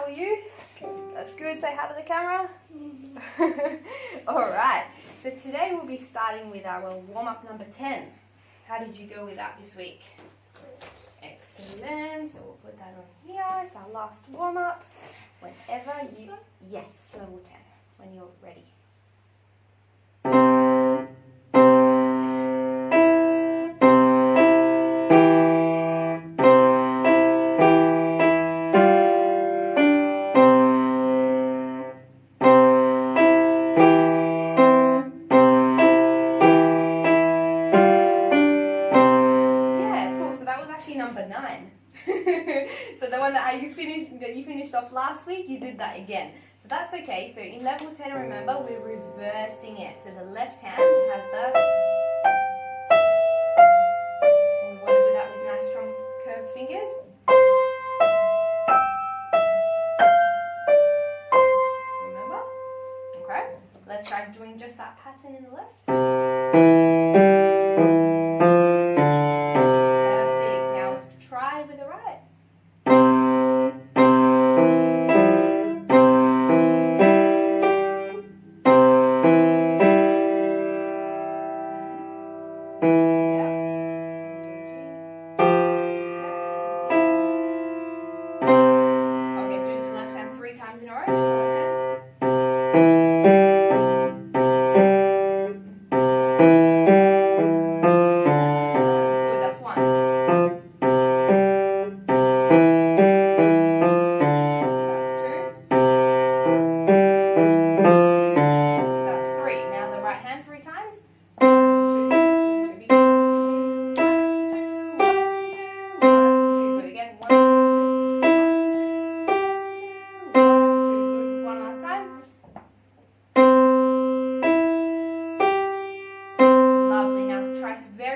How are you? That's good. Say hi to the camera. Alright, so today we'll be starting with our warm-up number 10. How did you go with that this week? Excellent. So we'll put that on here. It's our last warm-up. Whenever you... Yes, level 10. When you're ready. Number 9. So the one that you finished off last week, you did that again. So that's okay. So in level 10, remember, we're reversing it. So the left hand has the... We want to do that with nice strong curved fingers. Remember? Okay. Let's try doing just that pattern in the left.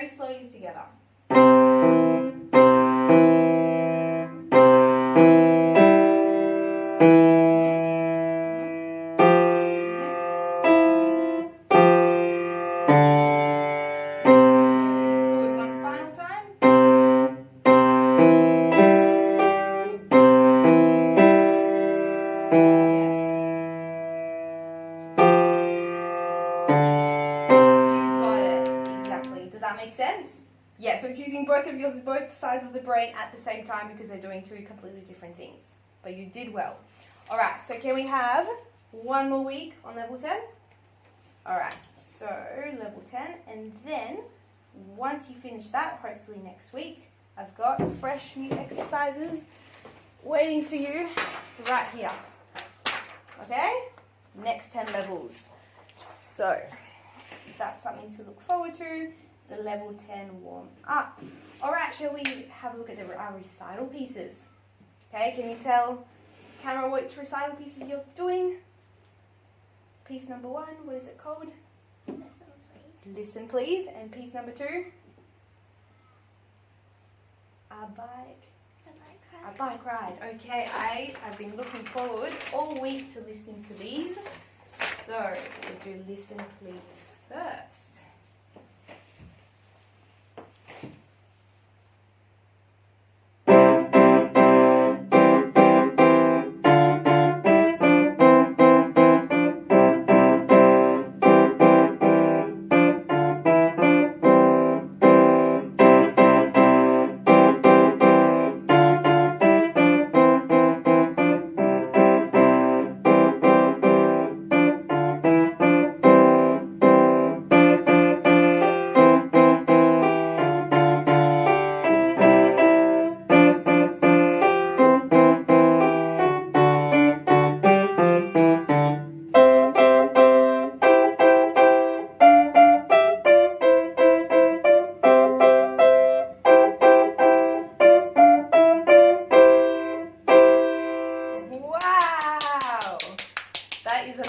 Slowly together. Make sense? Yeah, so it's using both sides of the brain at the same time because they're doing two completely different things. But you did well. Alright, so can we have one more week on level 10? Alright, so level 10, and then once you finish that, hopefully next week, I've got fresh new exercises waiting for you right here. Okay? Next 10 levels. So that's something to look forward to. So level 10 warm up. Alright, shall we have a look at our recital pieces? Okay, can you tell camera which recital pieces you're doing? Piece number 1, what is it called? Listen, please. Listen, please. And piece number 2? A bike ride. Okay, I have been looking forward all week to listening to these. So we'll do listen, please first.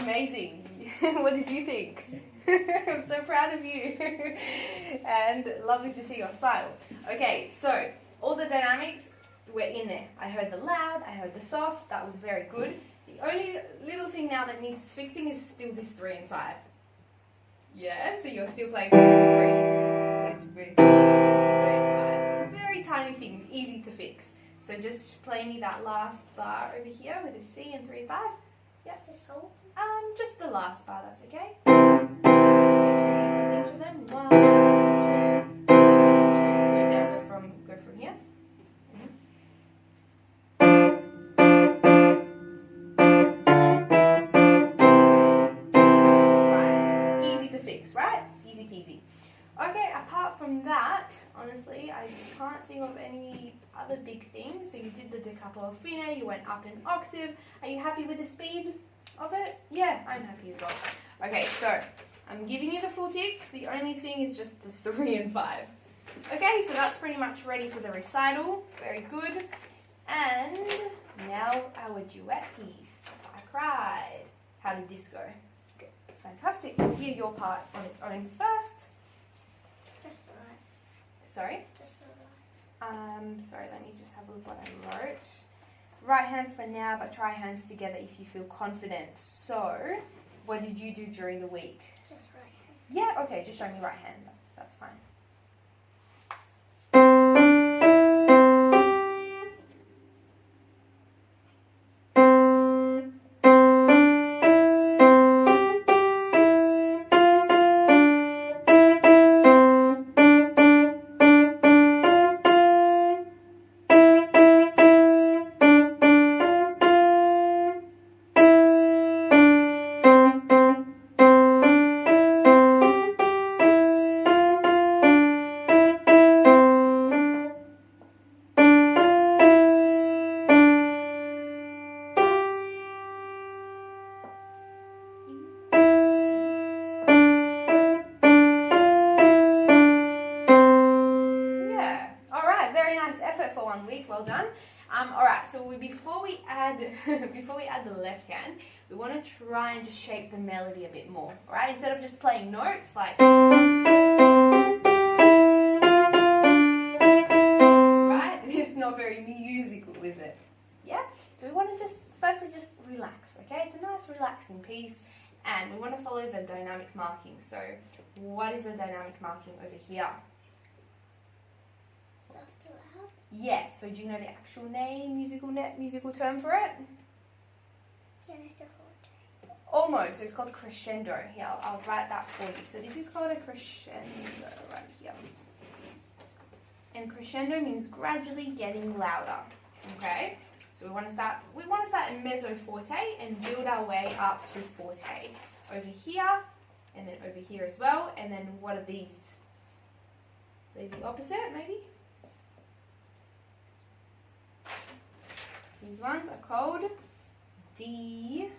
Amazing. What did you think? I'm so proud of you. And lovely to see your smile. Okay, so all the dynamics were in there. I heard the loud, I heard the soft, that was very good. The only little thing now that needs fixing is still this 3 and 5. Yeah, so you're still playing 1 and 3. It's very, 3 and 5. Very tiny thing, easy to fix. So just play me that last bar over here with a C and 3 5. Yeah. Just hold. Just the last bar, that's okay. Let's read some things for them. 1, 2, 2. Good. Now go from here. Right. Easy to fix, right? Easy peasy. Okay, apart from that, honestly, I can't think of any other big things. So you did the decapo fine, you went up an octave. Are you happy with the speed of it? Yeah, I'm happy as well. Okay, so I'm giving you the full tick. The only thing is just the 3 and 5. Okay, so that's pretty much ready for the recital. Very good. And now our duet piece. I Cried. How did this go? Good. Fantastic. We'll hear your part on its own first. Just right. Sorry? Just right. Sorry, let me just have a look what I wrote. Right hand for now, but try hands together if you feel confident. So, what did you do during the week? Just right hand. Yeah, okay, just show me right hand. That's fine. Well done. All right. So before we add the left hand, we want to try and just shape the melody a bit more. All right. Instead of just playing notes like right, it's not very musical, is it? Yeah. So we want to firstly just relax. Okay. It's a nice relaxing piece, and we want to follow the dynamic marking. So what is the dynamic marking over here? Yeah, so do you know the actual name, musical term for it? Piano Tutor. Almost, so it's called crescendo. Here, I'll write that for you. So this is called a crescendo right here. And crescendo means gradually getting louder. Okay? So we want to start in mezzo forte and build our way up to forte. Over here, and then over here as well. And then what are these? They're the opposite, maybe? These ones are called D,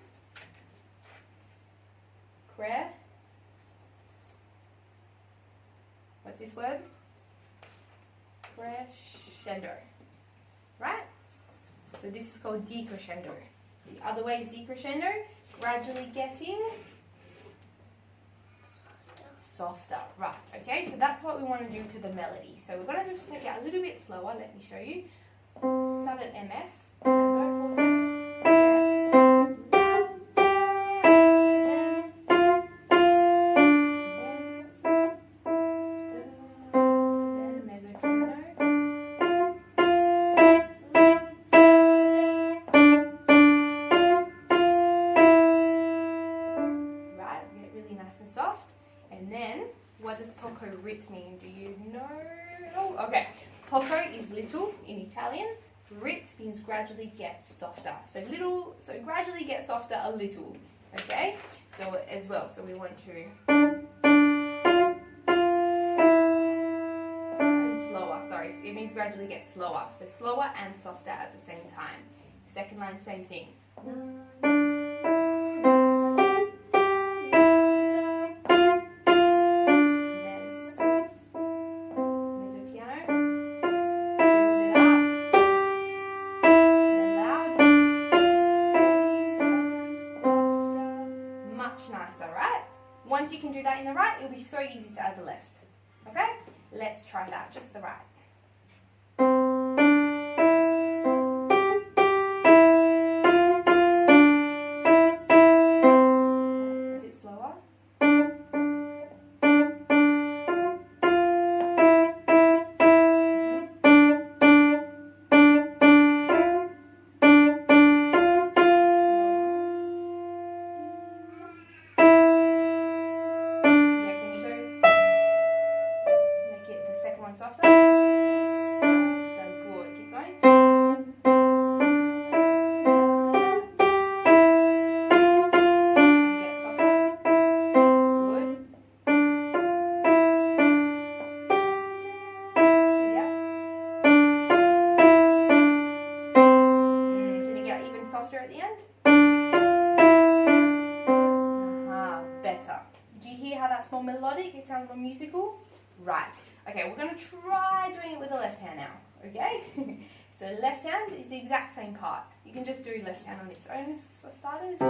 what's this word? Crescendo, right? So this is called decrescendo. The other way is decrescendo, gradually getting softer, right? Okay, so that's what we want to do to the melody. So we're going to just take it a little bit slower. Let me show you. Start at MF. So forte. Soft, and then what does poco rit mean? Do you know? Oh, okay. Poco is little in Italian. Rit means gradually get softer. So gradually get softer a little. Okay. So as well. So we want to and slower. Sorry, it means gradually get slower. So slower and softer at the same time. Second line, same thing. Once you can do that in the right, it'll be so easy to add the left. Okay? Let's try that, just the right. A bit slower. softer at the end. Better. Do you hear how that's more melodic? It sounds more musical? Right. Okay, we're going to try doing it with the left hand now. Okay? So left hand is the exact same part. You can just do left hand on its own for starters.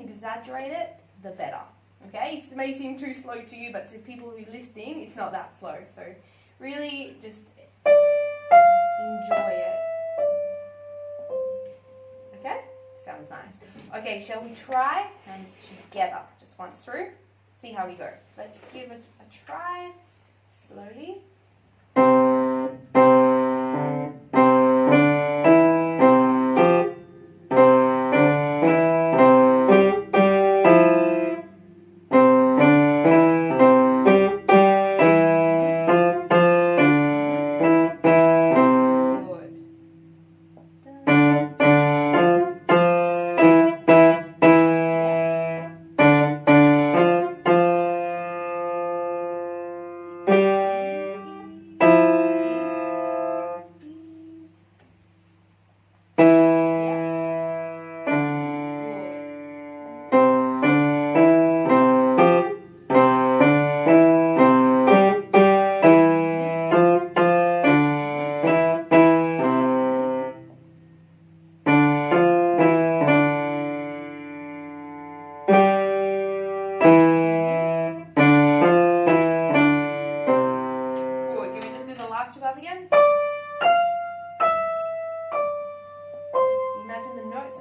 Exaggerate it, the better. Okay, it may seem too slow to you, but to people who are listening, it's not that slow. So really just enjoy it. Okay, sounds nice. Okay, shall we try hands together just once through? See how we go. Let's give it a try slowly.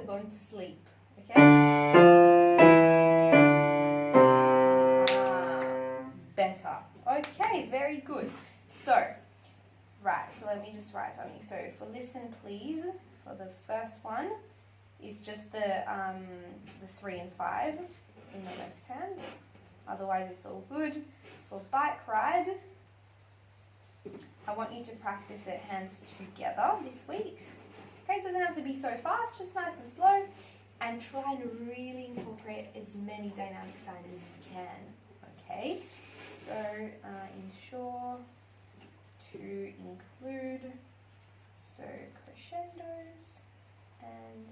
Going to sleep, okay? Better. Okay, very good. So, right, so let me just write something. So for listen please, for the first one, is just the 3 and 5 in the left hand. Otherwise it's all good. For bike ride, I want you to practice it hands together this week. Okay, it doesn't have to be so fast, just nice and slow, and try and really incorporate as many dynamic signs as you can. Okay, so ensure to include crescendos and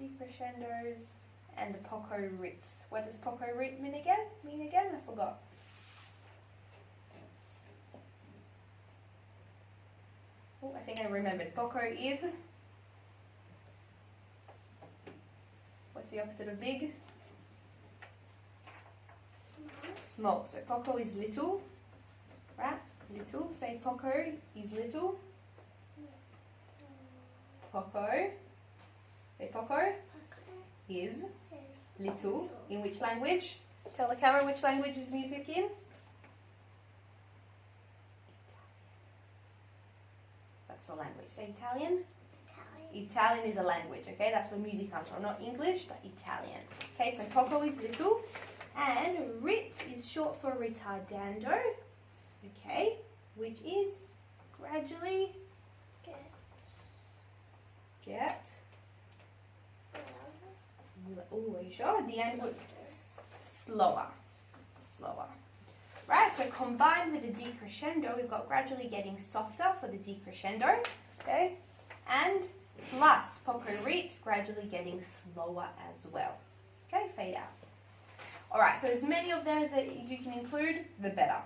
decrescendos and the poco rits. What does poco rit mean again? I forgot. Oh, I think I remembered. Poco is... What's the opposite of big? Small. So poco is little, right? Little. Say poco is little. Poco. Say poco is little. In which language? Tell the camera which language is music in. That's the language. Say Italian. Italian is a language, okay? That's where music comes from. Not English, but Italian. Okay, so poco is little. And rit is short for ritardando, okay? Which is gradually get. Oh, are you sure? At the end, slower. Right, so combined with the decrescendo, we've got gradually getting softer for the decrescendo. Okay? And plus, poco rit, gradually getting slower as well. Okay, fade out. Alright, so as many of them as you can include, the better.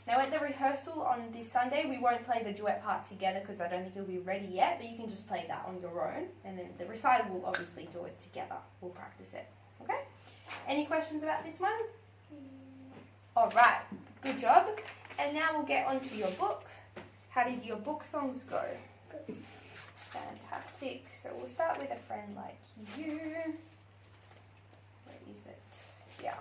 Now at the rehearsal on this Sunday, we won't play the duet part together because I don't think you'll be ready yet, but you can just play that on your own. And then the recital will obviously do it together. We'll practice it. Okay? Any questions about this one? Alright, good job. And now we'll get on to your book. How did your book songs go? Good. Fantastic. So we'll start with a friend like you. Where is it? Yeah.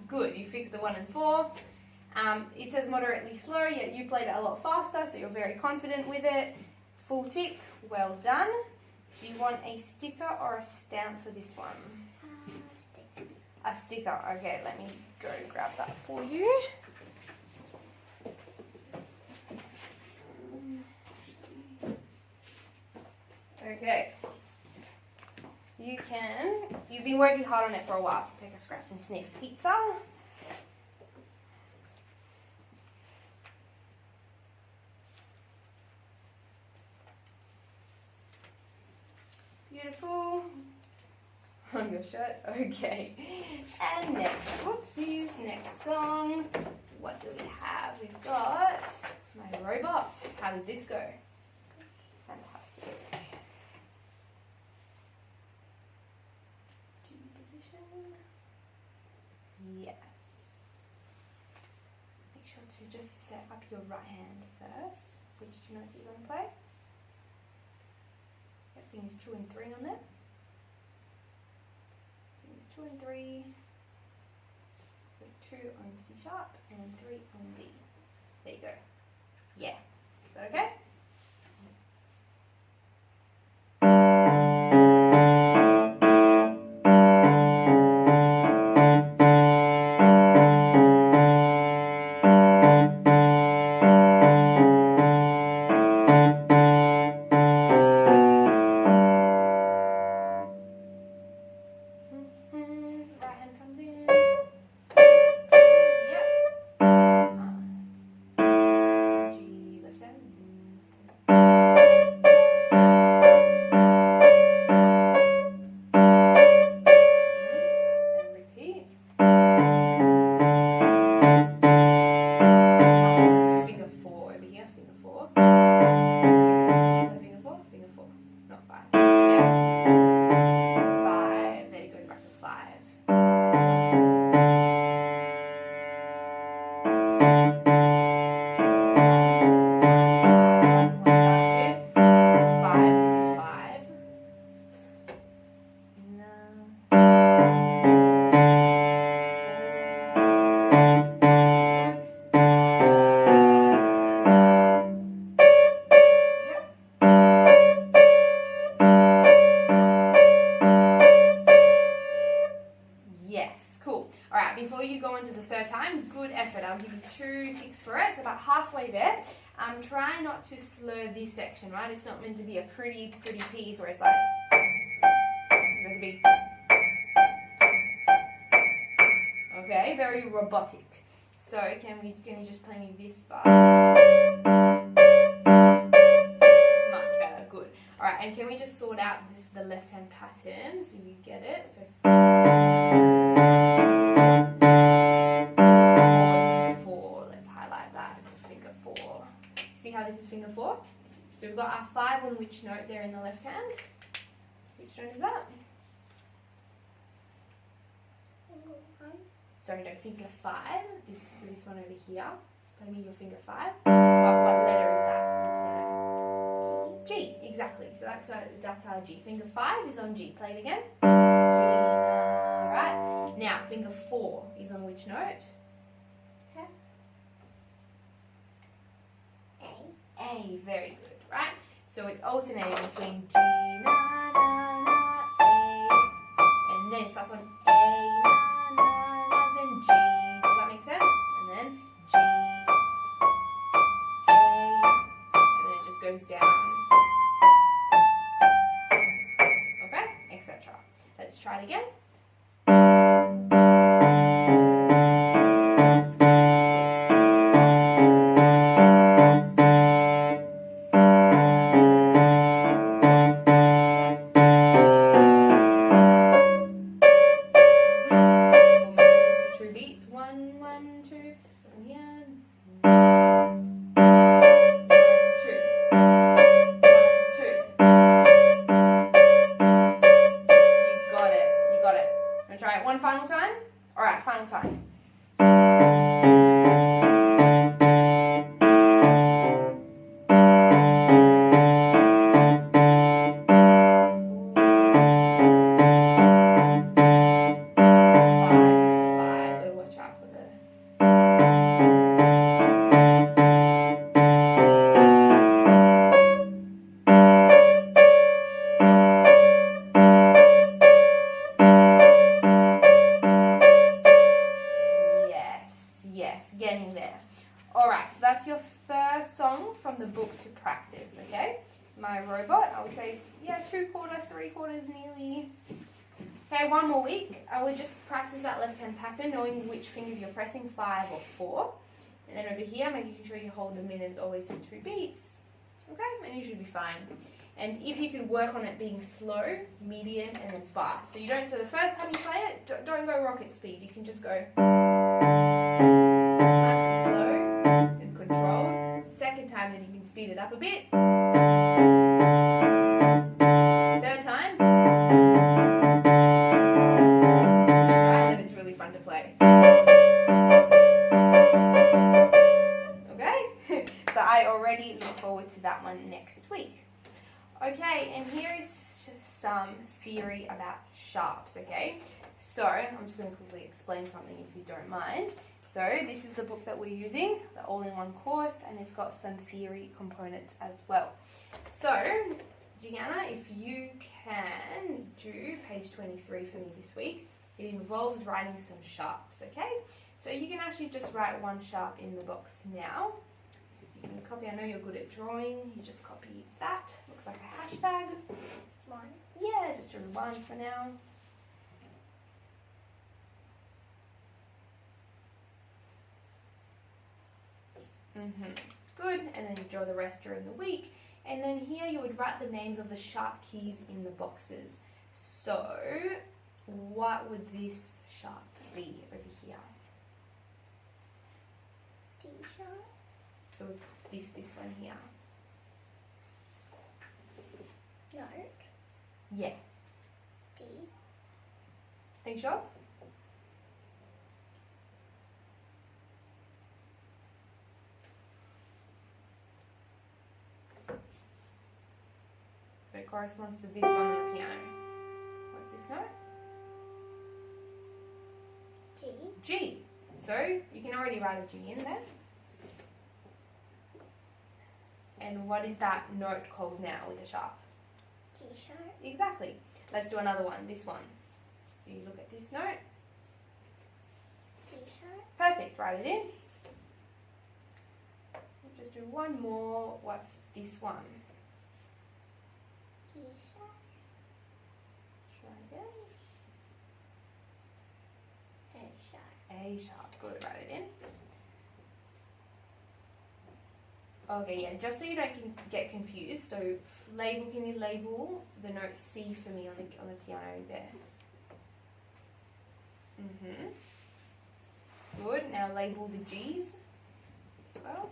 Good, you fixed the 1 and 4. It says moderately slow, yet you played it a lot faster, so you're very confident with it. Full tick, well done. Do you want a sticker or a stamp for this one? Sticker. A sticker, okay, let me go grab that for you. Okay. You've been working hard on it for a while, so take a scratch and sniff. Pizza. Beautiful. On your shirt, okay. And next, whoopsies, next song. What do we have? We've got My Robot. How did this go? Fantastic. Yes. Make sure to just set up your right hand first. Which 2 notes are you going to play? Get fingers 2 and 3 on there. Fingers 2 and 3. Put 2 on C sharp and 3 on D. There you go. Yeah. Is that okay? Before you go into the third time, good effort. I'll give you 2 ticks for it. It's about halfway there. Try not to slur this section, right? It's not meant to be a pretty piece where it's like, it's meant to be, okay, very robotic. So can you just play me this part? Much better, good. All right, and can we just sort out the left-hand pattern so you get it? So. See how this is finger 4? So we've got our 5 on which note there in the left hand? Which note is that? Finger 1. Sorry, no, finger 5. This one over here. So play me your finger 5. What letter is that? G, exactly. So that's our G. Finger 5 is on G. Play it again. G, right. finger 4 is on which note? A, very good, right? So it's alternating between G, na, na, na, A, and then it starts on A, na, na, na, then G. Does that make sense? And then G, A, and then it just goes down. Okay, etc. Let's try it again. One final time? Alright, final time. Getting there. Alright, so that's your first song from the book to practice, okay? My robot, I would say it's, 2/4, 3/4 nearly. Okay, one more week. I would just practice that left hand pattern, knowing which fingers you're pressing, 5 or 4. And then over here, making sure you hold the mids always in 2 beats. Okay, and you should be fine. And if you could work on it being slow, medium, and then fast. So the first time you play it, don't go rocket speed. You can just go nice and slow and controlled. Second time, then you can speed it up a bit. Third time. Right, and then it's really fun to play. Okay? So I already look forward to that one next week. Okay, and here is some theory about sharps, okay? So, I'm just going to quickly explain something if you don't mind. So, this is the book that we're using, the all-in-one course, and it's got some theory components as well. So, Gianna, if you can do page 23 for me this week, it involves writing some sharps, okay? So, you can actually just write one sharp in the box now. You can copy, I know you're good at drawing, you just copy that. Looks like a hashtag. 1. Yeah, just do 1 for now. Good, and then you draw the rest during the week. And then here you would write the names of the sharp keys in the boxes. So, what would this sharp be over here? D sharp. So this one here. Note. Yeah. D. Are you sure? So it corresponds to this one on the piano. What's this note? G. G. So you can already write a G in there. And what is that note called now with a sharp? G sharp. Exactly. Let's do another one, this one. So you look at this note. D sharp. Perfect, write it in. We'll just do one more. What's this one? E sharp. Try again. A sharp. A sharp, good, write it in. Okay, yeah, just so you don't get confused, so can you label the note C for me on the piano there? Good, now label the G's as well.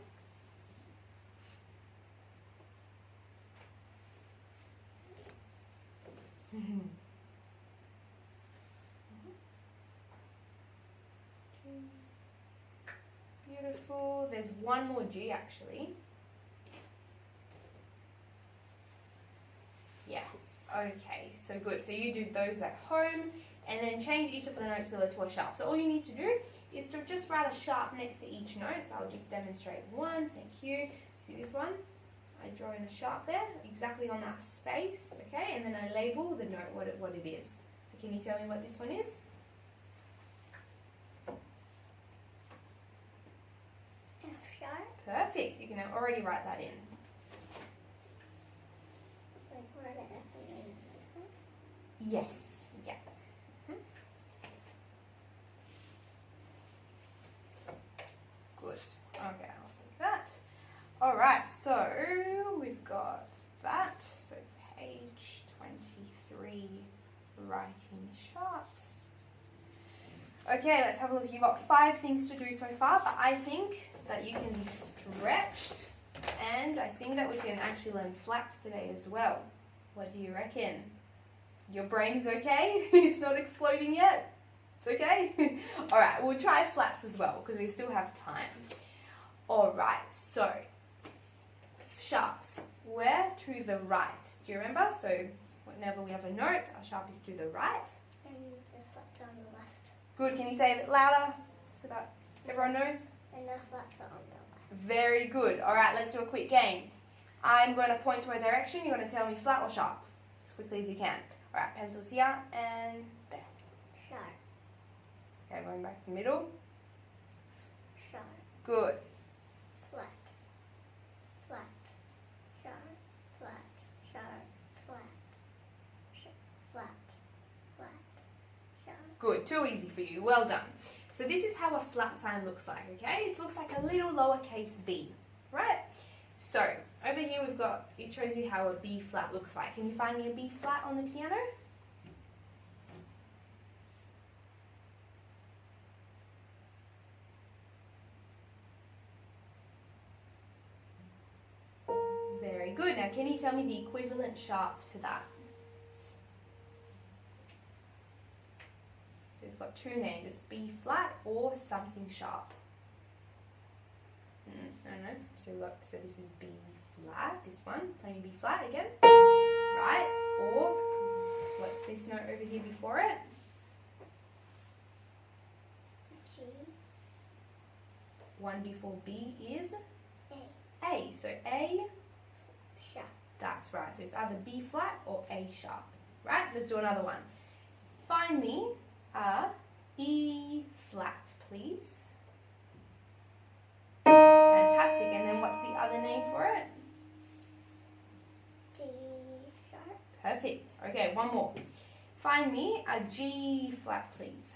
Beautiful, there's one more G actually. Yes, okay, so good. So you do those at home, and then change each of the notes below to a sharp. So all you need to do is to just write a sharp next to each note. So I'll just demonstrate one. Thank you. See this one? I draw in a sharp there, exactly on that space, okay? And then I label the note what it is. So can you tell me what this one is? F sharp. Perfect. You can already write that in. Like where the F and then this one? Yes. Yeah. Good. Okay, I'll take that. All right, so we've got that. So page 23, writing sharps. Okay, let's have a look. You've got 5 things to do so far, but I think that you can be stretched, and I think that we can actually learn flats today as well. What do you reckon? Your brain's okay? It's not exploding yet? It's okay? All right, we'll try flats as well because we still have time. All right, so sharps. Where? To the right. Do you remember? So whenever we have a note, our sharp is to the right. And the flats on the left. Good. Can you say it a bit louder so that everyone knows? And the flats are on the left. Very good. All right, let's do a quick game. I'm going to point to a direction. You're going to tell me flat or sharp as quickly as you can. All right, pencils here and there. Sharp. Okay, going back to the middle. Sharp. Good. Flat. Flat. Sharp. Flat. Sharp. Flat. Flat. Flat. Sharp. Good. Too easy for you. Well done. So this is how a flat sign looks like, okay? It looks like a little lowercase b, right? So over here we've got, it shows you how a B flat looks like. Can you find me a B flat on the piano? Very good. Now can you tell me the equivalent sharp to that? So it's got 2 names, it's B flat or something sharp. I don't know. So look, so this is B flat, this one, playing B flat again, right? Or what's this note over here before it? G. One before B is A. A. So A, Sharp. that's right. So it's either B flat or A sharp, right? Let's do another one. Find me a E flat, please. Fantastic. And then what's the other name for it? G sharp. Perfect. Okay, one more. Find me a G flat, please.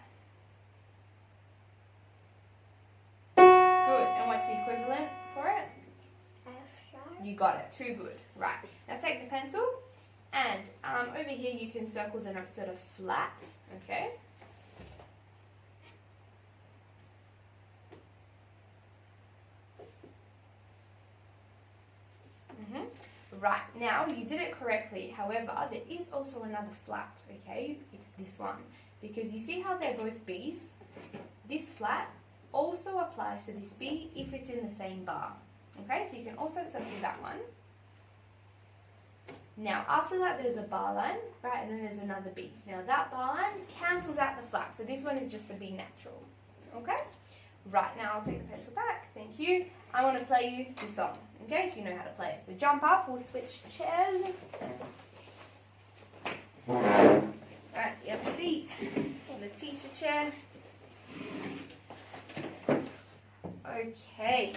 Good. And what's the equivalent for it? F sharp. You got it. Too good. Right. Now take the pencil and over here you can circle the notes that are flat. Okay. Right, now you did it correctly. However, there is also another flat, okay? It's this one. Because you see how they're both B's? This flat also applies to this B if it's in the same bar. Okay, so you can also circle that one. Now, after that, there's a bar line, right? And then there's another B. Now, that bar line cancels out the flat. So this one is just a B natural. Okay? Right, now I'll take the pencil back. Thank you. I want to play you this song. Okay, so you know how to play it. So jump up, we'll switch chairs. Right, you have a seat on the teacher chair. Okay,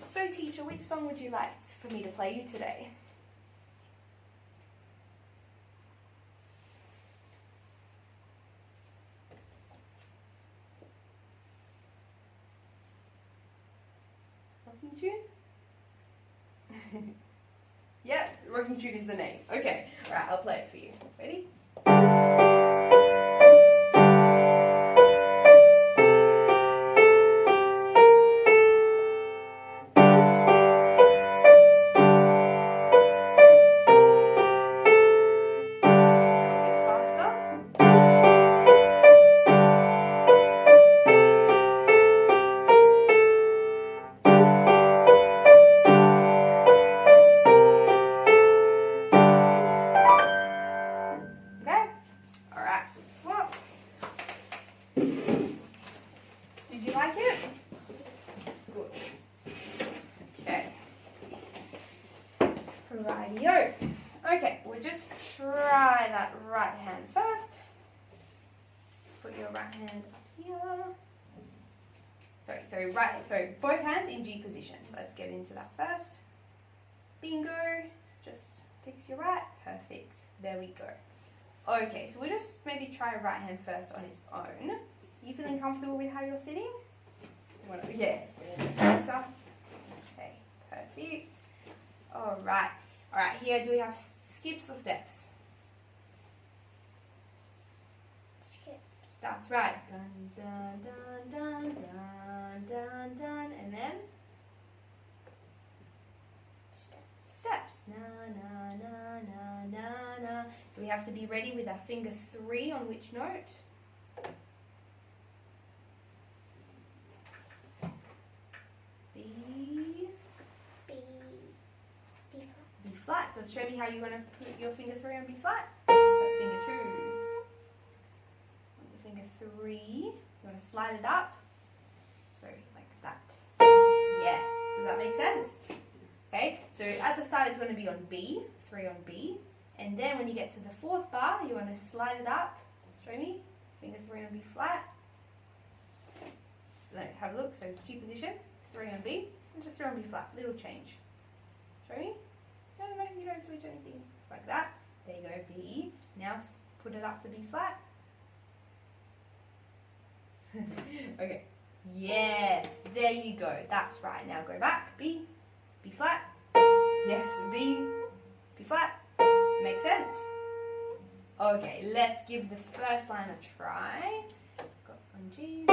so teacher, which song would you like for me to play you today? Rocking Tune? Yeah, Rocking Tune is the name. Okay, alright, I'll play it for you. Ready? and up here. So both hands in G position. Let's get into that first. Bingo. Just fix your right. Perfect. There we go. Okay, so we'll just maybe try right hand first on its own. Are you feeling comfortable with how you're sitting? Yeah. Closer. Okay, perfect. Alright. Alright, here do we have skips or steps? Skip. That's right. Dun, dun, dun, dun, dun, dun, dun. And then? Steps. Na, na, na, na, na, na. So we have to be ready with our finger 3 on which note? B. B flat. So show me how you're going to put your finger 3 on B flat. That's finger 2. On your finger 3, you want to slide it up. So like that. Yeah. Does that make sense? Okay, so at the start it's going to be on B, 3 on B, and then when you get to the 4th bar, you want to slide it up. Show me, finger 3 on B flat. No, have a look, so G position, 3 on B, and just 3 on B flat, little change. Show me, no, you don't switch anything, like that. There you go, B, now put it up to B flat. Okay, yes, there you go, that's right, now go back, B flat, yes, B flat, makes sense? Okay, let's give the first line a try. Got on G,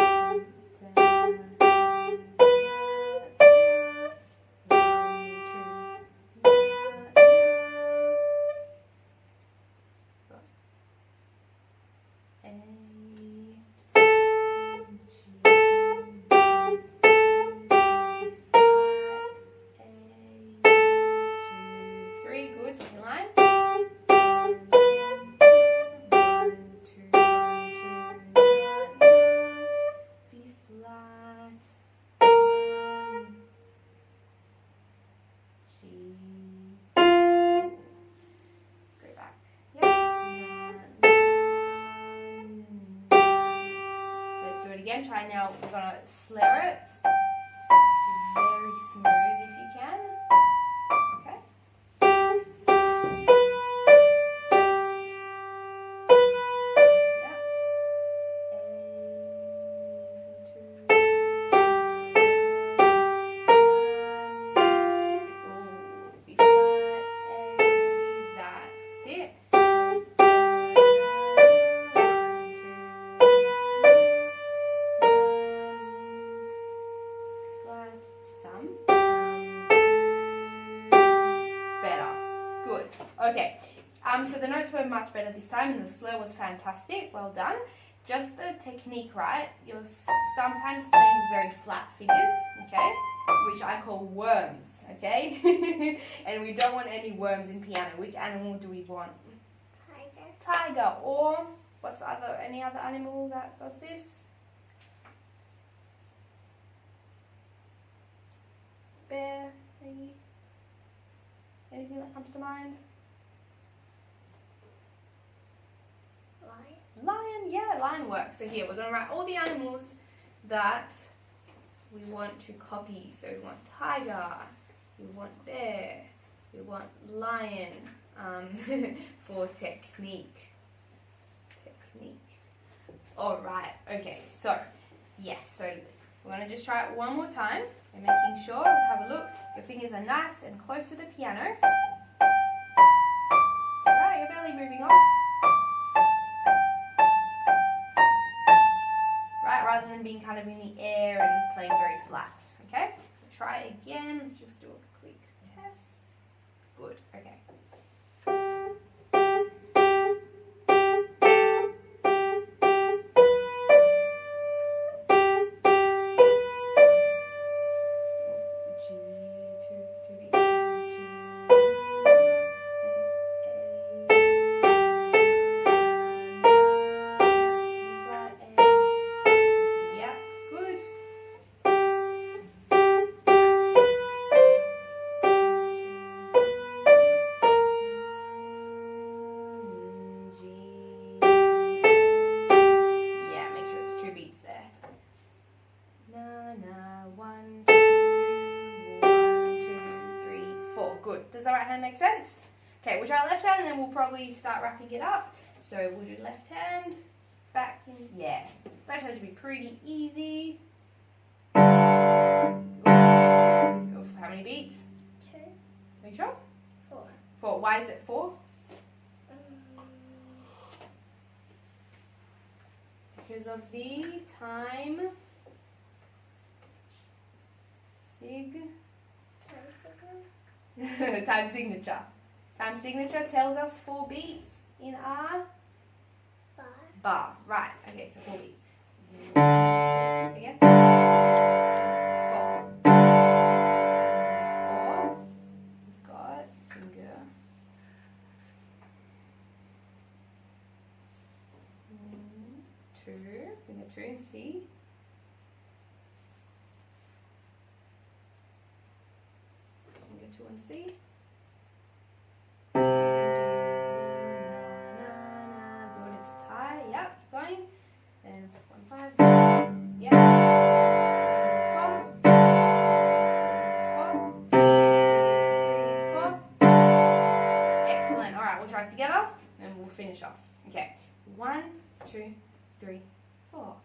again, try now, we're going to slur it very smooth if you can. Okay. Yeah. B flat, A, that's it. Okay, so the notes were much better this time and the slur was fantastic, well done. Just the technique, right? You're sometimes playing with very flat fingers, okay? Which I call worms, okay? And we don't want any worms in piano. Which animal do we want? Tiger. Tiger, or any other animal that does this? Bear, maybe? Anything that comes to mind? Lion, yeah, lion works. So here, we're going to write all the animals that we want to copy. So we want tiger, we want bear, we want lion, for technique. Alright, okay, so, yes, so we're going to just try it one more time and making sure, have a look, your fingers are nice and close to the piano. Alright, you're barely moving off. Rather than being kind of in the air and playing very flat, okay? Try it again, let's just do a quick test. Good, okay. Na, na, 1, 2, 1, 2, 3, 4. Good. Does the right hand make sense? Okay, we'll try left hand and then we'll probably start wrapping it up. So we'll do left hand, back in, yeah. Left hand should be pretty easy. How many beats? 2. Are you sure? 4. 4. Why is it 4? Because of the time time signature. Time signature tells us 4 beats in our bar. Right. Okay, so 4 beats. Again. 4. 4. We've got finger. 2. Finger 2 and C. Finger 2 and C. Good, it's a tie. Yep, keep going. Then 1, 5. Yep. 3, 4. 4. Excellent. All right, we'll try it together and we'll finish off. Okay. 1, 2, 3, 4.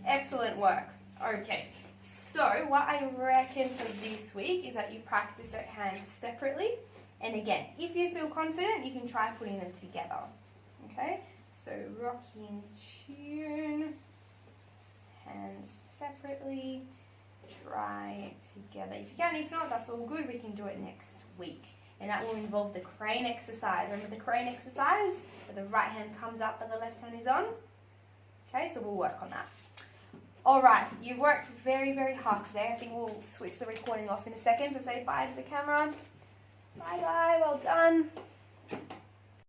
Excellent work. Okay, so what I reckon for this week is that you practice your hands separately. And again, if you feel confident, you can try putting them together. Okay, so rocking tune, hands separately, try together. If you can, if not, that's all good. We can do it next week. And that will involve the crane exercise. Remember the crane exercise? Where the right hand comes up and the left hand is on? Okay, so we'll work on that. Alright, you've worked very, very hard today. I think we'll switch the recording off in a second to say bye to the camera. Bye, well done.